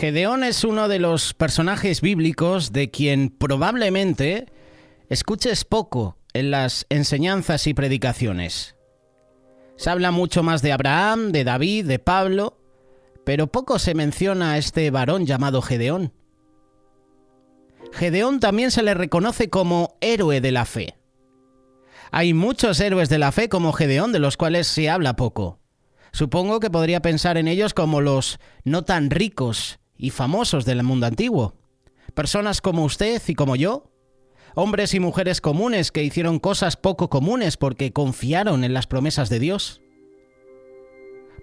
Gedeón es uno de los personajes bíblicos de quien probablemente escuches poco en las enseñanzas y predicaciones. Se habla mucho más de Abraham, de David, de Pablo, pero poco se menciona a este varón llamado Gedeón. Gedeón también se le reconoce como héroe de la fe. Hay muchos héroes de la fe como Gedeón de los cuales se habla poco. Supongo que podría pensar en ellos como los no tan ricos y famosos del mundo antiguo. Personas como usted y como yo. Hombres y mujeres comunes que hicieron cosas poco comunes porque confiaron en las promesas de Dios.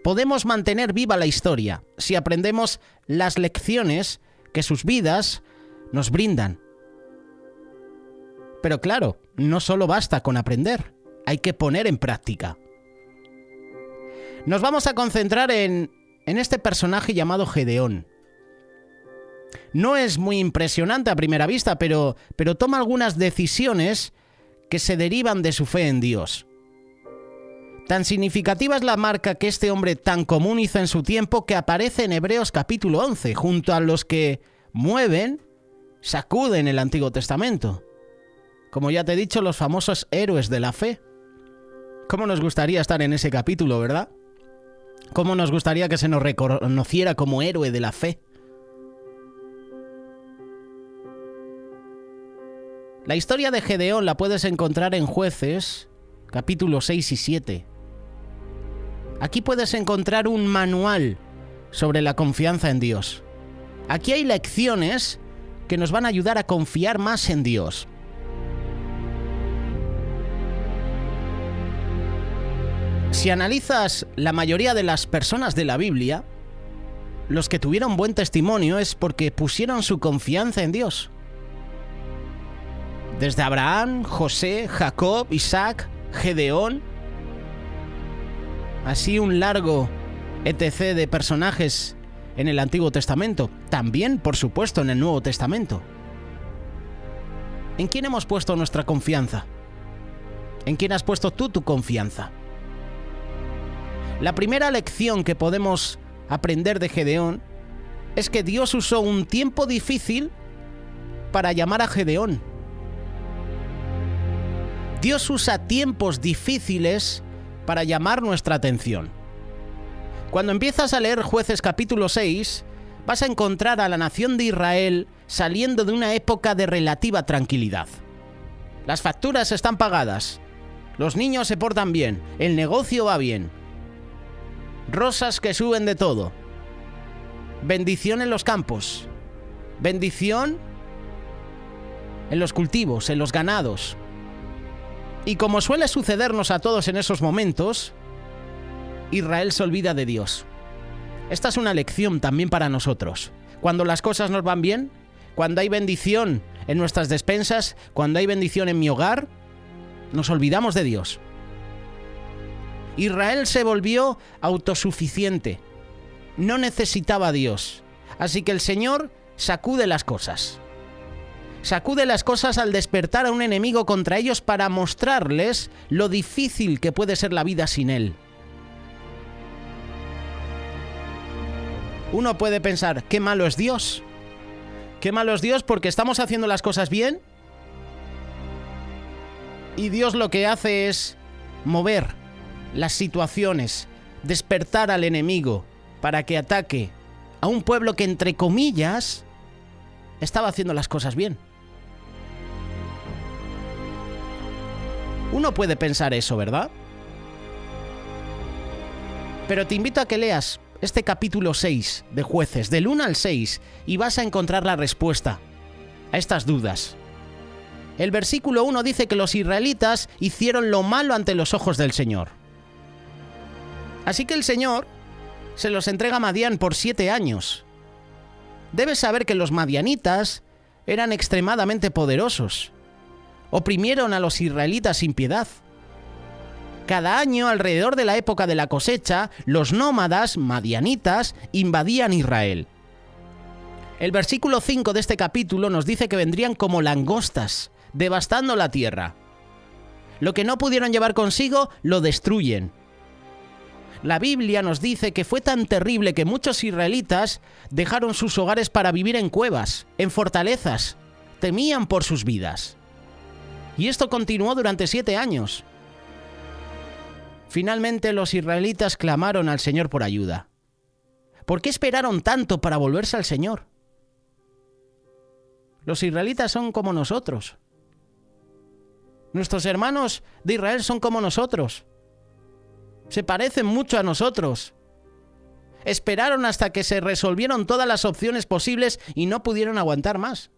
Podemos mantener viva la historia si aprendemos las lecciones que sus vidas nos brindan. Pero claro, no solo basta con aprender, hay que poner en práctica. Nos vamos a concentrar en este personaje llamado Gedeón. No es muy impresionante a primera vista, pero toma algunas decisiones que se derivan de su fe en Dios. Tan significativa es la marca que este hombre tan común hizo en su tiempo que aparece en Hebreos capítulo 11, junto a los que mueven, sacuden el Antiguo Testamento. Como ya te he dicho, los famosos héroes de la fe. ¿Cómo nos gustaría estar en ese capítulo, verdad? ¿Cómo nos gustaría que se nos reconociera como héroe de la fe? La historia de Gedeón la puedes encontrar en Jueces, capítulos 6 y 7. Aquí puedes encontrar un manual sobre la confianza en Dios. Aquí hay lecciones que nos van a ayudar a confiar más en Dios. Si analizas la mayoría de las personas de la Biblia, los que tuvieron buen testimonio es porque pusieron su confianza en Dios. Desde Abraham, José, Jacob, Isaac, Gedeón, así un largo etc. de personajes en el Antiguo Testamento, también, por supuesto, en el Nuevo Testamento. ¿En quién hemos puesto nuestra confianza? ¿En quién has puesto tú tu confianza? La primera lección que podemos aprender de Gedeón es que Dios usó un tiempo difícil para llamar a Gedeón. Dios usa tiempos difíciles para llamar nuestra atención. Cuando empiezas a leer Jueces capítulo 6, vas a encontrar a la nación de Israel saliendo de una época de relativa tranquilidad. Las facturas están pagadas, los niños se portan bien, el negocio va bien. Rosas que suben de todo. Bendición en los campos. Bendición en los cultivos, en los ganados. Y como suele sucedernos a todos en esos momentos, Israel se olvida de Dios. Esta es una lección también para nosotros. Cuando las cosas nos van bien, cuando hay bendición en nuestras despensas, cuando hay bendición en mi hogar, nos olvidamos de Dios. Israel se volvió autosuficiente. No necesitaba a Dios. Así que el Señor sacude las cosas. Sacude las cosas al despertar a un enemigo contra ellos para mostrarles lo difícil que puede ser la vida sin Él. Uno puede pensar, qué malo es Dios. Qué malo es Dios porque estamos haciendo las cosas bien y Dios lo que hace es mover las situaciones, despertar al enemigo para que ataque a un pueblo que, entre comillas, estaba haciendo las cosas bien. Uno puede pensar eso, ¿verdad? Pero te invito a que leas este capítulo 6 de Jueces, del 1 al 6, y vas a encontrar la respuesta a estas dudas. El versículo 1 dice que los israelitas hicieron lo malo ante los ojos del Señor. Así que el Señor se los entrega a Madián por 7 años. Debes saber que los madianitas eran extremadamente poderosos. Oprimieron a los israelitas sin piedad. Cada año, alrededor de la época de la cosecha, los nómadas madianitas invadían Israel. El versículo 5 de este capítulo nos dice que vendrían como langostas, devastando la tierra. Lo que no pudieron llevar consigo, lo destruyen. La Biblia nos dice que fue tan terrible que muchos israelitas dejaron sus hogares para vivir en cuevas, en fortalezas. Temían por sus vidas. Y esto continuó durante 7 años. Finalmente los israelitas clamaron al Señor por ayuda. ¿Por qué esperaron tanto para volverse al Señor? Los israelitas son como nosotros. Nuestros hermanos de Israel son como nosotros. Se parecen mucho a nosotros. Esperaron hasta que se resolvieron todas las opciones posibles y no pudieron aguantar más.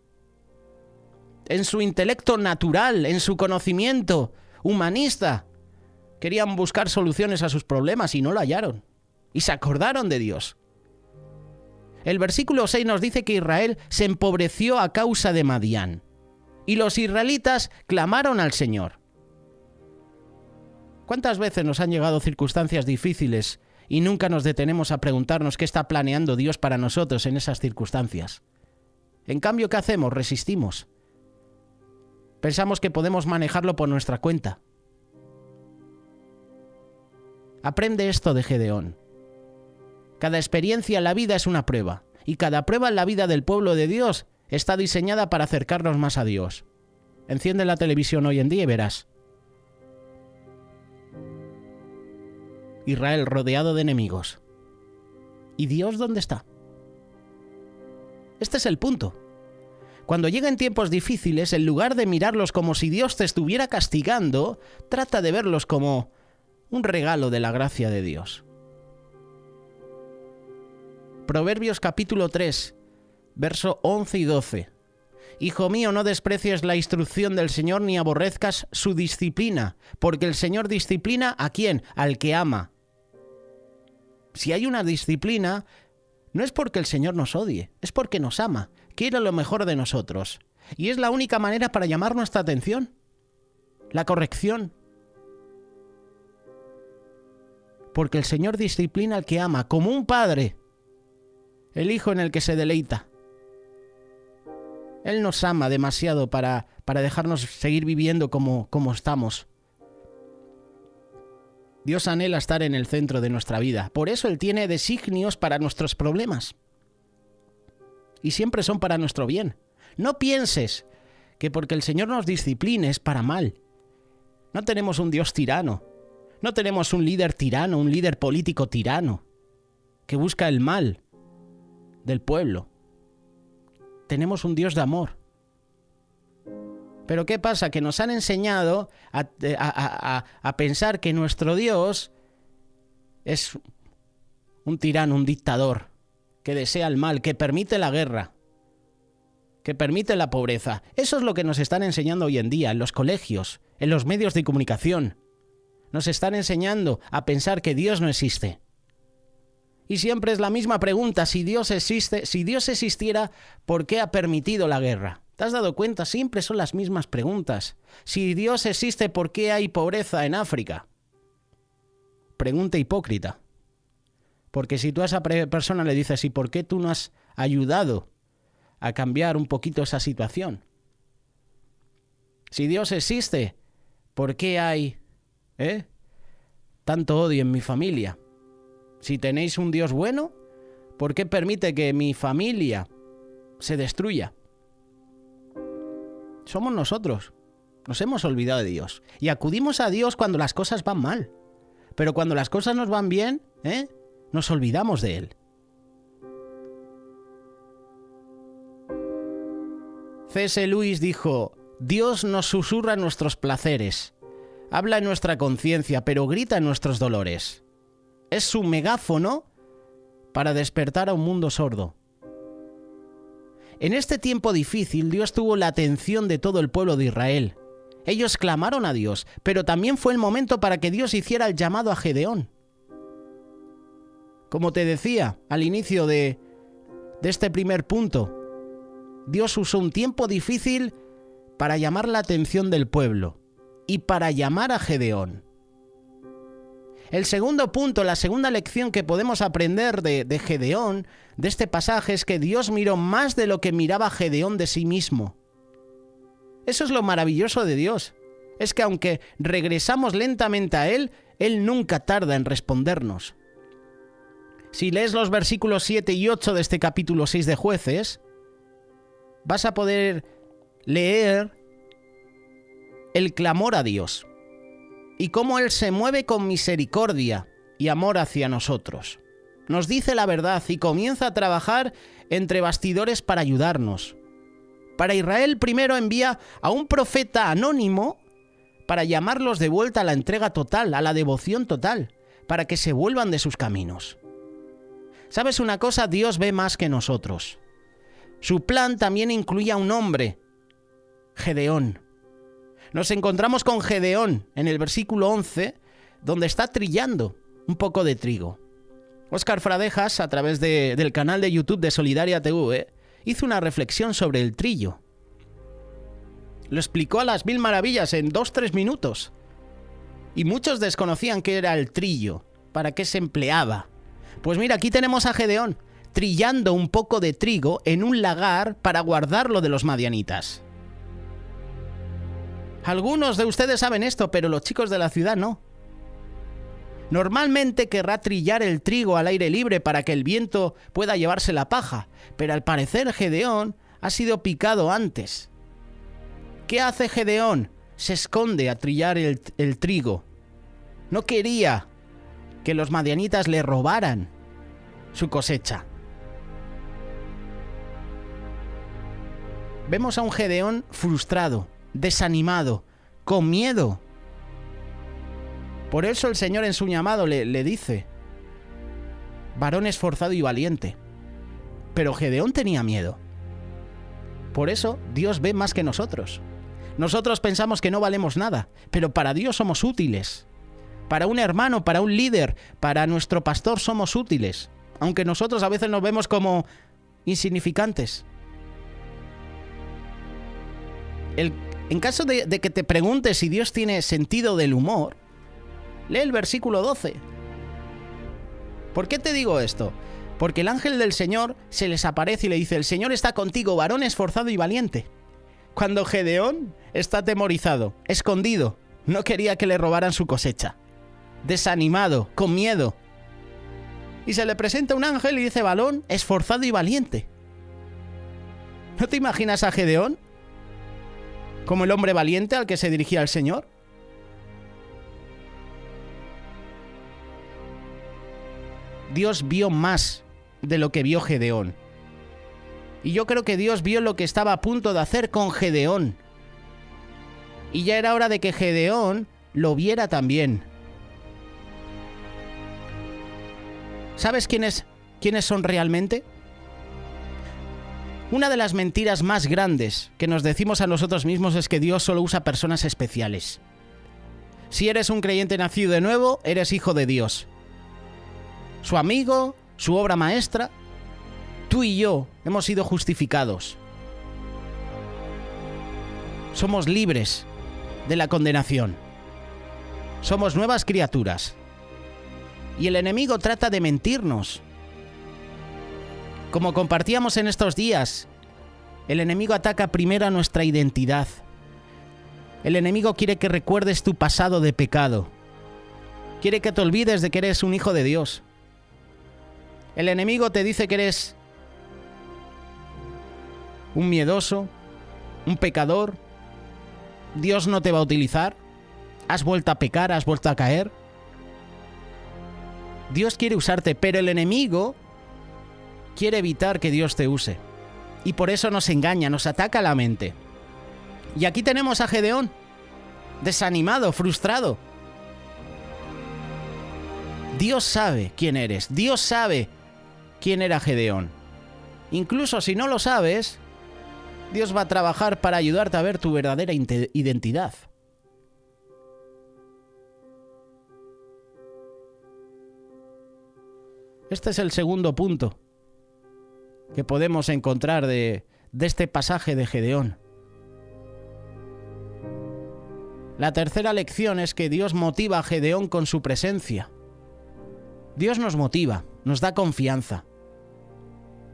En su intelecto natural, en su conocimiento humanista, querían buscar soluciones a sus problemas y no lo hallaron. Y se acordaron de Dios. El versículo 6 nos dice que Israel se empobreció a causa de Madián. Y los israelitas clamaron al Señor. ¿Cuántas veces nos han llegado circunstancias difíciles y nunca nos detenemos a preguntarnos qué está planeando Dios para nosotros en esas circunstancias? En cambio, ¿qué hacemos? Resistimos. Pensamos que podemos manejarlo por nuestra cuenta. Aprende esto de Gedeón. Cada experiencia en la vida es una prueba, y cada prueba en la vida del pueblo de Dios está diseñada para acercarnos más a Dios. Enciende la televisión hoy en día y verás. Israel rodeado de enemigos. ¿Y Dios dónde está? Este es el punto. Cuando lleguen tiempos difíciles, en lugar de mirarlos como si Dios te estuviera castigando, trata de verlos como un regalo de la gracia de Dios. Proverbios capítulo 3, verso 11 y 12. Hijo mío, no desprecies la instrucción del Señor ni aborrezcas su disciplina, porque el Señor disciplina ¿a quién? Al que ama. Si hay una disciplina, no es porque el Señor nos odie, es porque nos ama, quiere lo mejor de nosotros. Y es la única manera para llamar nuestra atención. La corrección. Porque el Señor disciplina al que ama, como un padre, el hijo en el que se deleita. Él nos ama demasiado para dejarnos seguir viviendo como estamos. Dios anhela estar en el centro de nuestra vida. Por eso Él tiene designios para nuestros problemas. Y siempre son para nuestro bien. No pienses que porque el Señor nos discipline es para mal. No tenemos un Dios tirano. No tenemos un líder tirano, un líder político tirano, que busca el mal del pueblo. Tenemos un Dios de amor. Pero ¿qué pasa? Que nos han enseñado a pensar que nuestro Dios es un tirano, un dictador, que desea el mal, que permite la guerra, que permite la pobreza. Eso es lo que nos están enseñando hoy en día en los colegios, en los medios de comunicación. Nos están enseñando a pensar que Dios no existe. Y siempre es la misma pregunta: si Dios existiera, ¿por qué ha permitido la guerra? ¿Te has dado cuenta? Siempre son las mismas preguntas. Si Dios existe, ¿por qué hay pobreza en África? Pregunta hipócrita. Porque si tú a esa persona le dices: ¿y por qué tú no has ayudado a cambiar un poquito esa situación? Si Dios existe, ¿por qué hay tanto odio en mi familia? Si tenéis un Dios bueno, ¿por qué permite que mi familia se destruya? Somos nosotros. Nos hemos olvidado de Dios. Y acudimos a Dios cuando las cosas van mal. Pero cuando las cosas nos van bien, nos olvidamos de Él. C.S. Lewis dijo: Dios nos susurra nuestros placeres, habla en nuestra conciencia, pero grita en nuestros dolores. Es su megáfono para despertar a un mundo sordo. En este tiempo difícil, Dios tuvo la atención de todo el pueblo de Israel. Ellos clamaron a Dios, pero también fue el momento para que Dios hiciera el llamado a Gedeón. Como te decía al inicio de este primer punto, Dios usó un tiempo difícil para llamar la atención del pueblo y para llamar a Gedeón. El segundo punto, la segunda lección que podemos aprender de Gedeón, de este pasaje, es que Dios miró más de lo que miraba Gedeón de sí mismo. Eso es lo maravilloso de Dios. Es que aunque regresamos lentamente a Él Él nunca tarda en respondernos. Si lees los versículos 7 y 8 de este capítulo 6 de Jueces, vas a poder leer el clamor a Dios y cómo Él se mueve con misericordia y amor hacia nosotros. Nos dice la verdad y comienza a trabajar entre bastidores para ayudarnos. Para Israel primero envía a un profeta anónimo para llamarlos de vuelta a la entrega total, a la devoción total, para que se vuelvan de sus caminos. ¿Sabes una cosa? Dios ve más que nosotros. Su plan también incluía a un hombre, Gedeón. Nos encontramos con Gedeón en el versículo 11, donde está trillando un poco de trigo. Óscar Fradejas, a través del canal de YouTube de Solidaria TV, hizo una reflexión sobre el trillo. Lo explicó a las mil maravillas en 2-3 minutos. Y muchos desconocían qué era el trillo, para qué se empleaba. Pues mira, aquí tenemos a Gedeón trillando un poco de trigo en un lagar para guardarlo de los madianitas. Algunos de ustedes saben esto, pero los chicos de la ciudad no. Normalmente querrá trillar el trigo al aire libre para que el viento pueda llevarse la paja, pero al parecer Gedeón ha sido picado antes. ¿Qué hace Gedeón? Se esconde a trillar el trigo. No quería que los madianitas le robaran su cosecha. Vemos a un Gedeón frustrado, desanimado, con miedo. Por eso el Señor en su llamado le dice: varón esforzado y valiente. Pero Gedeón tenía miedo. Por eso Dios ve más que nosotros. Nosotros pensamos que no valemos nada, pero para Dios somos útiles. Para un hermano, para un líder, para nuestro pastor somos útiles, aunque nosotros a veces nos vemos como insignificantes. En caso de que te preguntes si Dios tiene sentido del humor, lee el versículo 12. ¿Por qué te digo esto? Porque el ángel del Señor se les aparece y le dice: el Señor está contigo, varón esforzado y valiente. Cuando Gedeón está atemorizado, escondido, no quería que le robaran su cosecha, desanimado, con miedo. Y se le presenta un ángel y dice: varón esforzado y valiente. ¿No te imaginas a Gedeón como el hombre valiente al que se dirigía el Señor? Dios vio más de lo que vio Gedeón. Y yo creo que Dios vio lo que estaba a punto de hacer con Gedeón. Y ya era hora de que Gedeón lo viera también. ¿Sabes quiénes son realmente? Una de las mentiras más grandes que nos decimos a nosotros mismos es que Dios solo usa personas especiales. Si eres un creyente nacido de nuevo, eres hijo de Dios. Su amigo, su obra maestra. Tú y yo hemos sido justificados. Somos libres de la condenación. Somos nuevas criaturas. Y el enemigo trata de mentirnos. Como compartíamos en estos días, el enemigo ataca primero a nuestra identidad. El enemigo quiere que recuerdes tu pasado de pecado. Quiere que te olvides de que eres un hijo de Dios. El enemigo te dice que eres un miedoso, un pecador. Dios no te va a utilizar. Has vuelto a pecar, has vuelto a caer. Dios quiere usarte, pero el enemigo quiere evitar que Dios te use. Y por eso nos engaña, nos ataca la mente. Y aquí tenemos a Gedeón, desanimado, frustrado. Dios sabe quién eres. Dios sabe quién era Gedeón. Incluso si no lo sabes, Dios va a trabajar para ayudarte a ver tu verdadera identidad. Este es el segundo punto que podemos encontrar de este pasaje de Gedeón. La tercera lección es que Dios motiva a Gedeón con su presencia. Dios nos motiva, nos da confianza.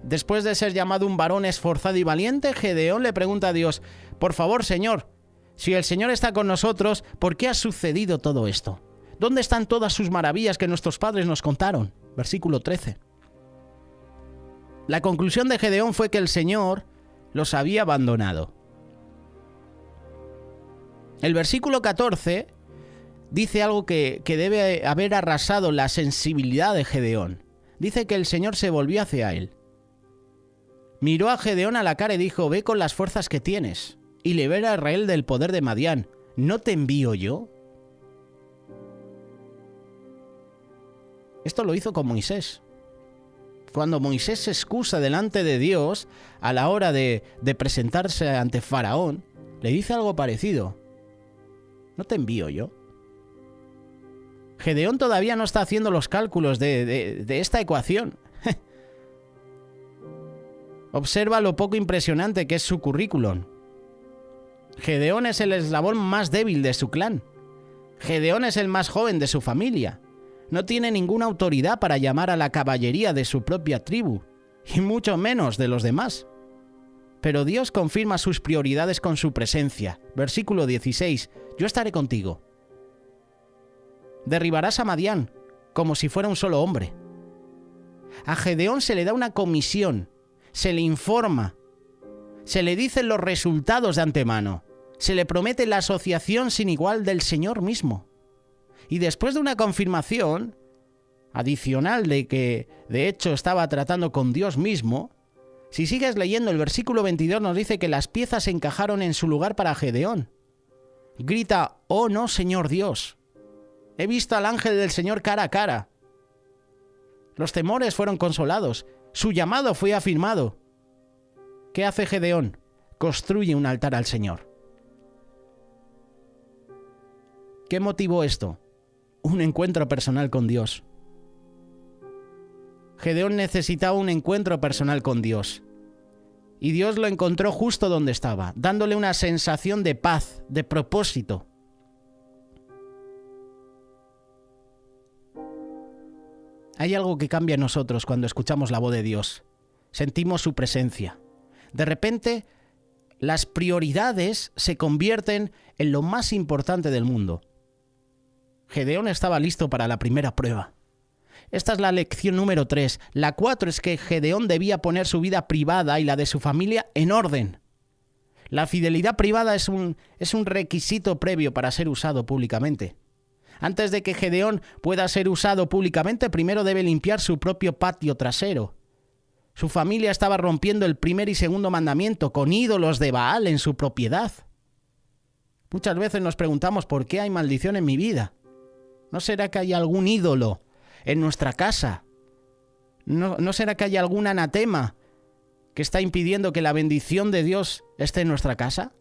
Después de ser llamado un varón esforzado y valiente, Gedeón le pregunta a Dios: por favor, Señor, si el Señor está con nosotros, ¿por qué ha sucedido todo esto? ¿Dónde están todas sus maravillas que nuestros padres nos contaron? Versículo 13. La conclusión de Gedeón fue que el Señor los había abandonado. El versículo 14 dice algo que debe haber arrasado la sensibilidad de Gedeón. Dice que el Señor se volvió hacia él. Miró a Gedeón a la cara y dijo: ve con las fuerzas que tienes y libera a Israel del poder de Madián. ¿No te envío yo? Esto lo hizo con Moisés. Cuando Moisés se excusa delante de Dios a la hora de presentarse ante Faraón, le dice algo parecido: ¿no te envío yo? Gedeón todavía no está haciendo los cálculos de esta ecuación. Observa lo poco impresionante que es su currículum. Gedeón es el eslabón más débil de su clan. Gedeón es el más joven de su familia. No tiene ninguna autoridad para llamar a la caballería de su propia tribu, y mucho menos de los demás. Pero Dios confirma sus prioridades con su presencia. Versículo 16. Yo estaré contigo. Derribarás a Madián como si fuera un solo hombre. A Gedeón se le da una comisión, se le informa, se le dicen los resultados de antemano, se le promete la asociación sin igual del Señor mismo. Y después de una confirmación adicional de que de hecho estaba tratando con Dios mismo, si sigues leyendo el versículo 22 nos dice que las piezas se encajaron en su lugar para Gedeón. Grita: oh no, Señor Dios. He visto al ángel del Señor cara a cara. Los temores fueron consolados. Su llamado fue afirmado. ¿Qué hace Gedeón? Construye un altar al Señor. ¿Qué motivó esto? Un encuentro personal con Dios. Gedeón necesitaba un encuentro personal con Dios. Y Dios lo encontró justo donde estaba, dándole una sensación de paz, de propósito. Hay algo que cambia en nosotros cuando escuchamos la voz de Dios. Sentimos su presencia. De repente, las prioridades se convierten en lo más importante del mundo. Gedeón estaba listo para la primera prueba. Esta es la lección número 3. La 4 es que Gedeón debía poner su vida privada y la de su familia en orden. La fidelidad privada es un requisito previo para ser usado públicamente. Antes de que Gedeón pueda ser usado públicamente, primero debe limpiar su propio patio trasero. Su familia estaba rompiendo el primer y segundo mandamiento con ídolos de Baal en su propiedad. Muchas veces nos preguntamos: ¿por qué hay maldición en mi vida? ¿No será que hay algún ídolo en nuestra casa? ¿No será que hay algún anatema que está impidiendo que la bendición de Dios esté en nuestra casa?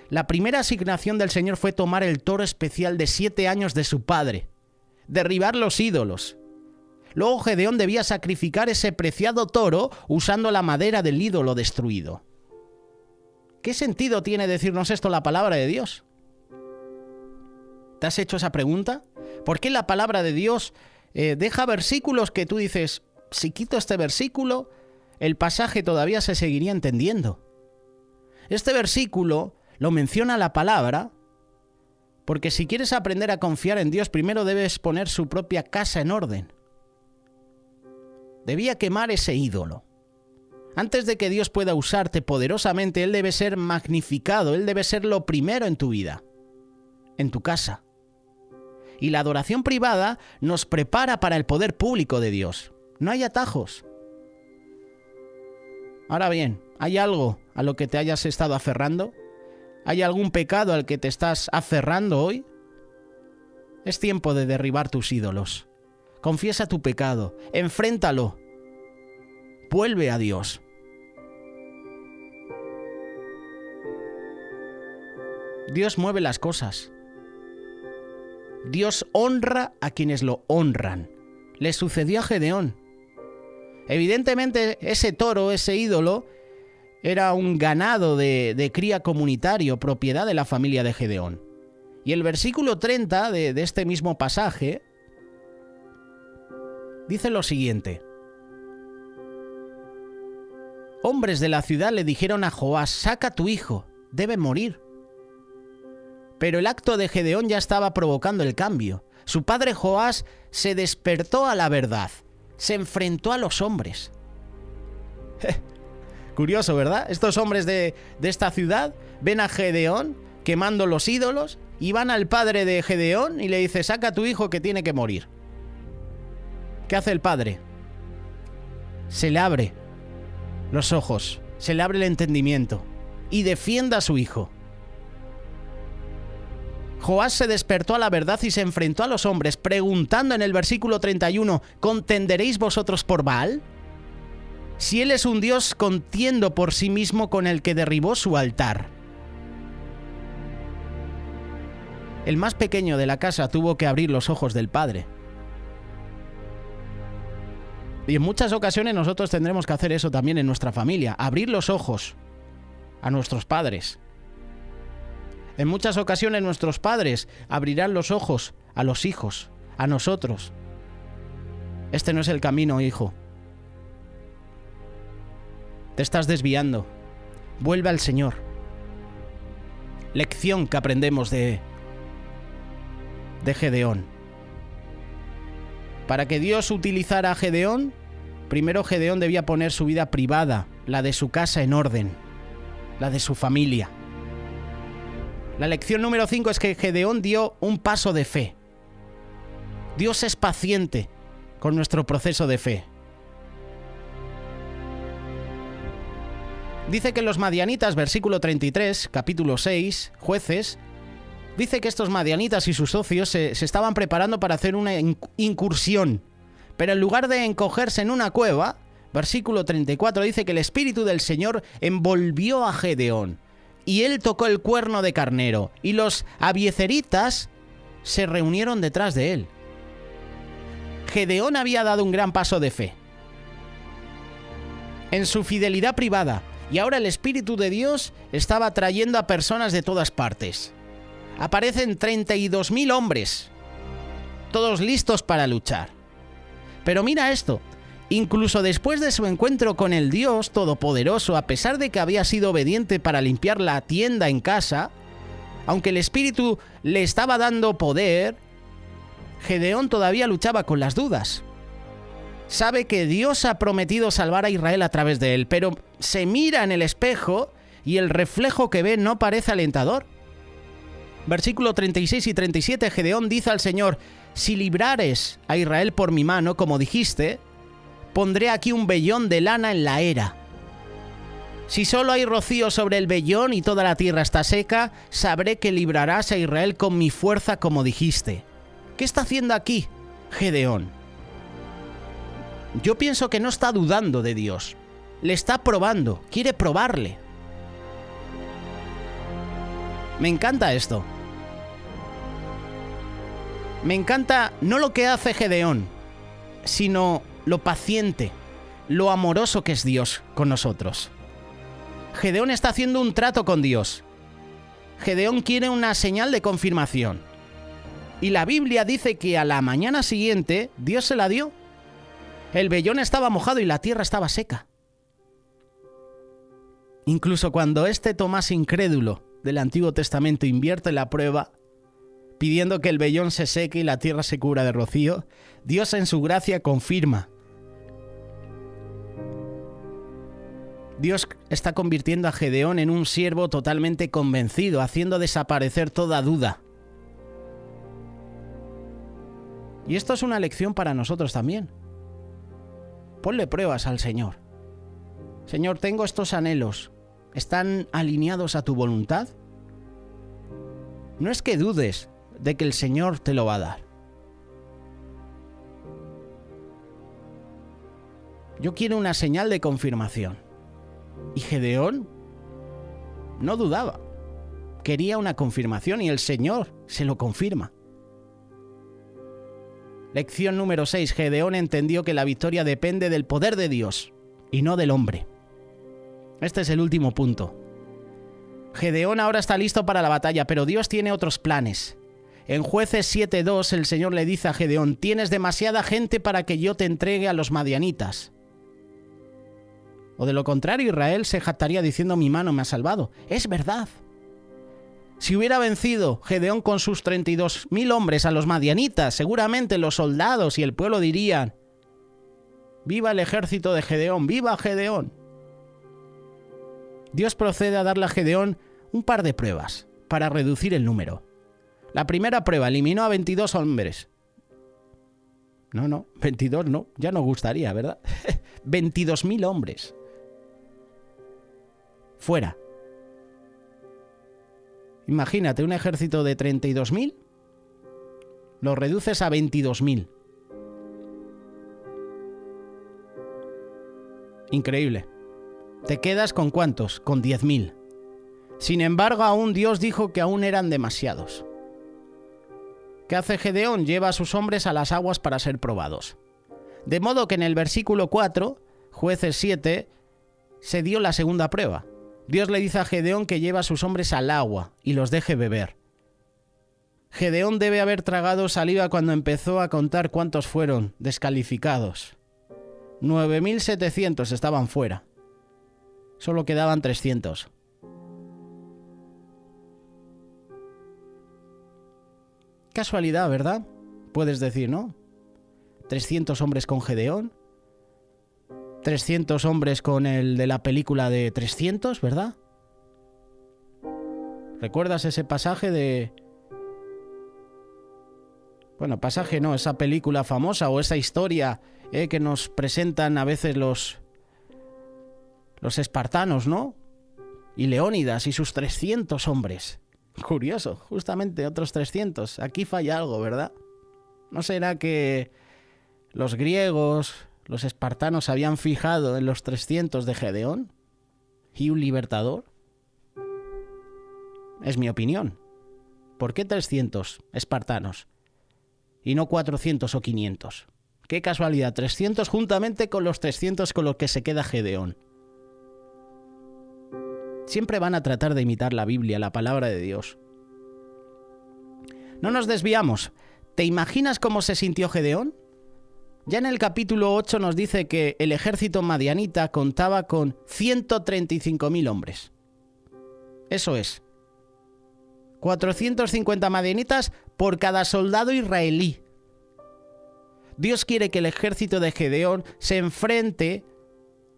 La primera asignación del Señor fue tomar el toro especial de 7 años de su padre, derribar los ídolos. Luego Gedeón debía sacrificar ese preciado toro usando la madera del ídolo destruido. ¿Qué sentido tiene decirnos esto la palabra de Dios? ¿Te has hecho esa pregunta? ¿Por qué la palabra de Dios deja versículos que tú dices: si quito este versículo, el pasaje todavía se seguiría entendiendo? Este versículo lo menciona la palabra porque si quieres aprender a confiar en Dios, primero debes poner su propia casa en orden. Debía quemar ese ídolo. Antes de que Dios pueda usarte poderosamente, Él debe ser magnificado, Él debe ser lo primero en tu vida, en tu casa. Y la adoración privada nos prepara para el poder público de Dios. No hay atajos. Ahora bien, ¿hay algo a lo que te hayas estado aferrando? ¿Hay algún pecado al que te estás aferrando hoy? Es tiempo de derribar tus ídolos. Confiesa tu pecado, enfréntalo. Vuelve a Dios. Dios mueve las cosas. Dios honra a quienes lo honran. Le sucedió a Gedeón. Evidentemente ese toro, ese ídolo, era un ganado de cría comunitario, propiedad de la familia de Gedeón. Y el versículo 30 de este mismo pasaje dice lo siguiente: hombres de la ciudad le dijeron a Joás: saca a tu hijo, debe morir. Pero el acto de Gedeón ya estaba provocando el cambio. Su padre Joás se despertó a la verdad, se enfrentó a los hombres. Curioso, ¿verdad? Estos hombres de esta ciudad ven a Gedeón quemando los ídolos y van al padre de Gedeón y le dice: saca a tu hijo que tiene que morir. ¿Qué hace el padre? Se le abre los ojos, se le abre el entendimiento y defiende a su hijo. Joás se despertó a la verdad y se enfrentó a los hombres, preguntando en el versículo 31, ¿contenderéis vosotros por Baal? Si él es un Dios, contiendo por sí mismo con el que derribó su altar. El más pequeño de la casa tuvo que abrir los ojos del padre. Y en muchas ocasiones nosotros tendremos que hacer eso también en nuestra familia, abrir los ojos a nuestros padres. En muchas ocasiones nuestros padres abrirán los ojos a los hijos, a nosotros. Este no es el camino, hijo. Te estás desviando. Vuelve al Señor. Lección que aprendemos de Gedeón. Para que Dios utilizara a Gedeón, primero Gedeón debía poner su vida privada, la de su casa, en orden, la de su familia. La lección número 5 es que Gedeón dio un paso de fe. Dios es paciente con nuestro proceso de fe. Dice que los madianitas, versículo 33, capítulo 6, Jueces, dice que estos madianitas y sus socios se estaban preparando para hacer una incursión, pero en lugar de encogerse en una cueva, versículo 34 dice que el Espíritu del Señor envolvió a Gedeón, y él tocó el cuerno de carnero, y los abiezeritas se reunieron detrás de él. Gedeón había dado un gran paso de fe en su fidelidad privada, y ahora el Espíritu de Dios estaba trayendo a personas de todas partes. Aparecen 32.000 hombres, todos listos para luchar. Pero mira esto, incluso después de su encuentro con el Dios Todopoderoso, a pesar de que había sido obediente para limpiar la tienda en casa, aunque el Espíritu le estaba dando poder, Gedeón todavía luchaba con las dudas. Sabe que Dios ha prometido salvar a Israel a través de él, pero se mira en el espejo y el reflejo que ve no parece alentador. Versículo 36 y 37, Gedeón dice al Señor: si librares a Israel por mi mano, como dijiste, pondré aquí un vellón de lana en la era. Si solo hay rocío sobre el vellón y toda la tierra está seca, sabré que librarás a Israel con mi fuerza, como dijiste. ¿Qué está haciendo aquí Gedeón? Yo pienso que no está dudando de Dios. Le está probando, quiere probarle. Me encanta esto. Me encanta no lo que hace Gedeón, sino lo paciente, lo amoroso que es Dios con nosotros. Gedeón está haciendo un trato con Dios. Gedeón quiere una señal de confirmación. Y la Biblia dice que a la mañana siguiente Dios se la dio. El vellón estaba mojado y la tierra estaba seca. Incluso cuando este Tomás incrédulo del Antiguo Testamento invierte la prueba, pidiendo que el vellón se seque y la tierra se cubra de rocío, Dios en su gracia confirma. Dios está convirtiendo a Gedeón en un siervo totalmente convencido, haciendo desaparecer toda duda. Y esto es una lección para nosotros también. Ponle pruebas al Señor. Señor, tengo estos anhelos. ¿Están alineados a tu voluntad? No es que dudes de que el Señor te lo va a dar. Yo quiero una señal de confirmación. Y Gedeón no dudaba. Quería una confirmación y el Señor se lo confirma. Lección número 6. Gedeón entendió que la victoria depende del poder de Dios y no del hombre. Este es el último punto. Gedeón ahora está listo para la batalla, pero Dios tiene otros planes. En Jueces 7:2 el Señor le dice a Gedeón: tienes demasiada gente para que yo te entregue a los madianitas. O de lo contrario, Israel se jactaría diciendo: mi mano me ha salvado. Es verdad. Si hubiera vencido Gedeón con sus 32.000 hombres a los madianitas, seguramente los soldados y el pueblo dirían: ¡viva el ejército de Gedeón! ¡Viva Gedeón! Dios procede a darle a Gedeón un par de pruebas para reducir el número. La primera prueba, eliminó a 22 hombres. No, 22 no, ya no gustaría, ¿verdad? 22.000 hombres. Fuera. Imagínate, un ejército de 32.000, lo reduces a 22.000. Increíble. ¿Te quedas con cuántos? Con 10.000. Sin embargo, aún Dios dijo que aún eran demasiados. ¿Qué hace Gedeón? Lleva a sus hombres a las aguas para ser probados. De modo que en el versículo 4, Jueces 7, se dio la segunda prueba. Dios le dice a Gedeón que lleva a sus hombres al agua y los deje beber. Gedeón debe haber tragado saliva cuando empezó a contar cuántos fueron descalificados. 9.700 estaban fuera. Solo quedaban 300. Casualidad, ¿verdad? Puedes decir, ¿no? 300 hombres con Gedeón. 300 hombres con el de la película de 300, ¿verdad? ¿Recuerdas ese pasaje de... Bueno, pasaje no, esa película famosa o esa historia que nos presentan a veces los espartanos, ¿no? Y Leónidas y sus 300 hombres. Curioso, justamente otros 300. Aquí falla algo, ¿verdad? ¿No será que los griegos, los espartanos se habían fijado en los 300 de Gedeón y un libertador? Es mi opinión. ¿Por qué 300 espartanos y no 400 o 500? Qué casualidad, 300 juntamente con los 300 con los que se queda Gedeón. Siempre van a tratar de imitar la Biblia, la palabra de Dios. No nos desviamos. ¿Te imaginas cómo se sintió Gedeón? Ya en el capítulo 8 nos dice que el ejército madianita contaba con 135.000 hombres. Eso es. 450 madianitas por cada soldado israelí. Dios quiere que el ejército de Gedeón se enfrente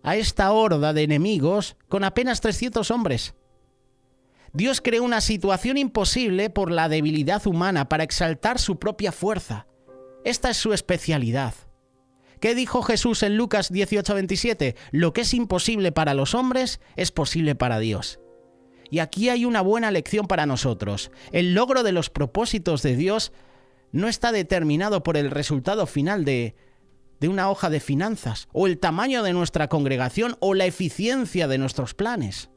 a esta horda de enemigos con apenas 300 hombres. Dios creó una situación imposible por la debilidad humana para exaltar su propia fuerza. Esta es su especialidad. ¿Qué dijo Jesús en Lucas 18:27? Lo que es imposible para los hombres es posible para Dios. Y aquí hay una buena lección para nosotros. El logro de los propósitos de Dios no está determinado por el resultado final de una hoja de finanzas, o el tamaño de nuestra congregación, o la eficiencia de nuestros planes.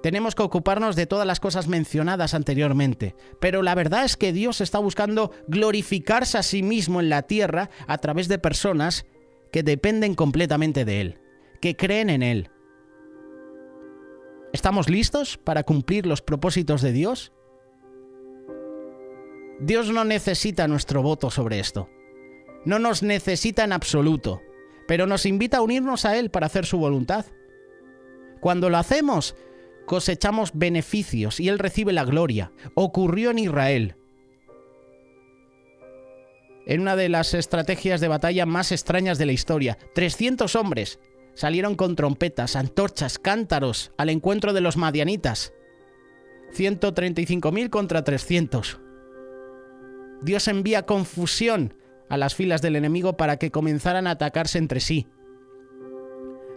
Tenemos que ocuparnos de todas las cosas mencionadas anteriormente, pero la verdad es que Dios está buscando glorificarse a sí mismo en la tierra a través de personas que dependen completamente de Él, que creen en Él. ¿Estamos listos para cumplir los propósitos de Dios? Dios no necesita nuestro voto sobre esto. No nos necesita en absoluto, pero nos invita a unirnos a Él para hacer su voluntad. Cuando lo hacemos, cosechamos beneficios y Él recibe la gloria. Ocurrió en Israel. En una de las estrategias de batalla más extrañas de la historia, 300 hombres salieron con trompetas, antorchas, cántaros al encuentro de los madianitas. 135.000 contra 300. Dios envía confusión a las filas del enemigo para que comenzaran a atacarse entre sí.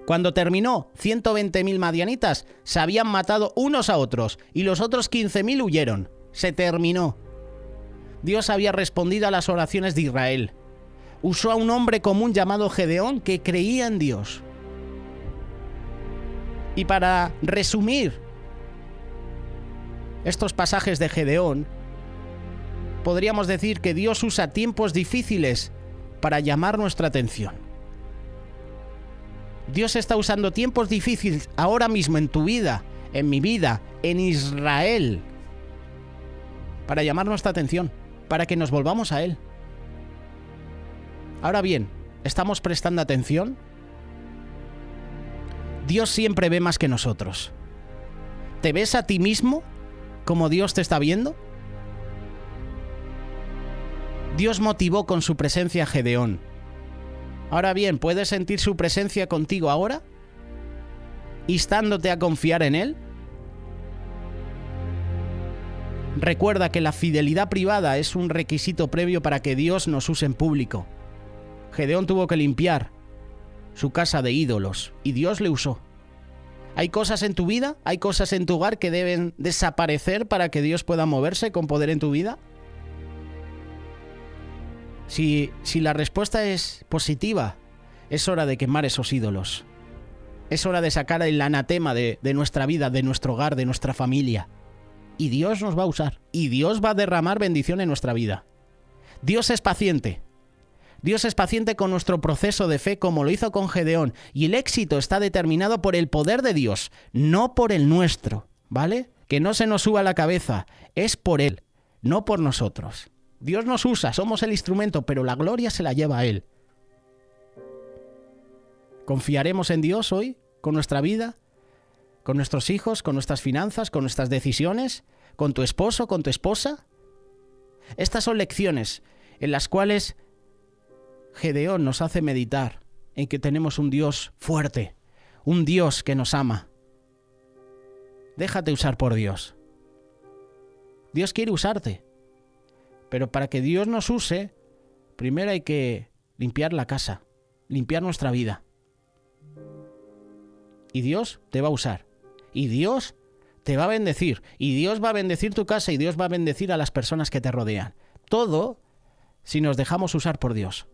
Cuando terminó, 120.000 madianitas se habían matado unos a otros y los otros 15.000 huyeron. Se terminó. Dios había respondido a las oraciones de Israel. Usó a un hombre común llamado Gedeón que creía en Dios. Y para resumir estos pasajes de Gedeón, podríamos decir que Dios usa tiempos difíciles para llamar nuestra atención. Dios está usando tiempos difíciles ahora mismo en tu vida, en mi vida, en Israel, para llamar nuestra atención, para que nos volvamos a Él. Ahora bien, ¿estamos prestando atención? Dios siempre ve más que nosotros. ¿Te ves a ti mismo como Dios te está viendo? Dios motivó con su presencia a Gedeón. Ahora bien, ¿puedes sentir su presencia contigo ahora? ¿Instándote a confiar en Él? Recuerda que la fidelidad privada es un requisito previo para que Dios nos use en público. Gedeón tuvo que limpiar su casa de ídolos y Dios le usó. ¿Hay cosas en tu vida? ¿Hay cosas en tu hogar que deben desaparecer para que Dios pueda moverse con poder en tu vida? Si la respuesta es positiva, es hora de quemar esos ídolos. Es hora de sacar el anatema de nuestra vida, de nuestro hogar, de nuestra familia. Y Dios nos va a usar. Y Dios va a derramar bendición en nuestra vida. Dios es paciente. Dios es paciente con nuestro proceso de fe como lo hizo con Gedeón. Y el éxito está determinado por el poder de Dios, no por el nuestro, ¿vale? Que no se nos suba a la cabeza. Es por Él, no por nosotros. Dios nos usa, somos el instrumento, pero la gloria se la lleva a Él. ¿Confiaremos en Dios hoy, con nuestra vida, con nuestros hijos, con nuestras finanzas, con nuestras decisiones, con tu esposo, con tu esposa? Estas son lecciones en las cuales Gedeón nos hace meditar en que tenemos un Dios fuerte, un Dios que nos ama. Déjate usar por Dios. Dios quiere usarte. Pero para que Dios nos use, primero hay que limpiar la casa, limpiar nuestra vida. Y Dios te va a usar. Y Dios te va a bendecir. Y Dios va a bendecir tu casa y Dios va a bendecir a las personas que te rodean. Todo si nos dejamos usar por Dios.